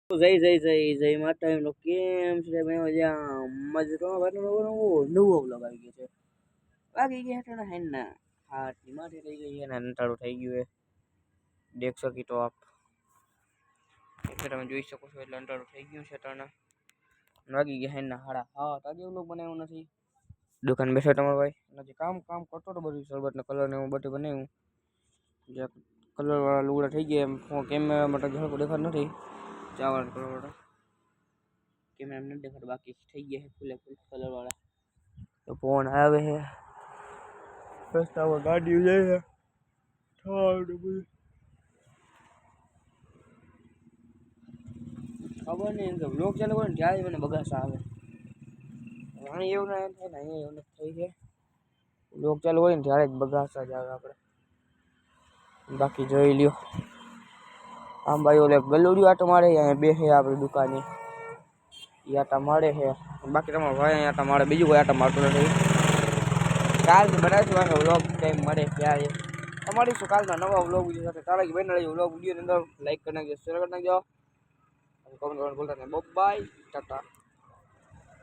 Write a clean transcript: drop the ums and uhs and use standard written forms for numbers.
જય જય જય જય માતા એમનો કેમ છે ભાઈ મજા મજરો નવો બ્લોગ આવી ગયો છે વાગી ગયા હતા હેના હાથની માથે થઈ ગઈ અને અંટાળું થઈ ગયું છે દેખ શકી તો આપ એટલે તમે જોઈ શકો છો એટલે અંટાળું થઈ ગયું છે તને વાગી ગયા હેના હાડા હા તાજે બ્લોગ બનાવ્યો નથી દુકાન બેઠો તમારો ભાઈ નથી કામ કરતો તો બધું શરબત ને કલર ને હું બધું બનાવ્યું જે કલર વાળા લુગડા થઈ ગયા એમ કેમેરા માટે ઝડપ દેખાત નથી ચાવર કલર કેમેરા નથી દેખાતો બાકી થઈ ગયા છે ફૂલે ફૂલ કલર વાળા તો ફોન આવે છે રસ્તામાં ગાડી જાય છે થોડું બધું ખબર નહીં કે બ્લોગ ચાલુ કરે ને ત્યારે મને બગાસા આવે અહીં એવું ના થાય ને અહીંયા એવું થઈ છે બ્લોગ ચાલુ હોય ને ત્યારે જ બગાસા જ આવે આપણે બાકી જોઈ લ્યો આમ ભાઈ ઓલે ગલુડિયું આટો મારે અહીંયા બે છે આપણી દુકાને એ આટા મારે છે બાકી તમારો ભાઈ અહીંયા આટા મારે બીજું કોઈ આટા મારતો નથી કાલથી બનાવીશું આખો વ્લોગ ટાઈમ મળે ત્યારે અમારી શું કાલના નવા વ્લોગ વિડીયો સાથે તારા બને રહેજો વ્લોગ વિડીયોની અંદર લાઈક કરી નાખજો શેર કરી નાખજો અને કોમેન્ટ કરવાનું ભૂલતા નહીં બાય ટાટા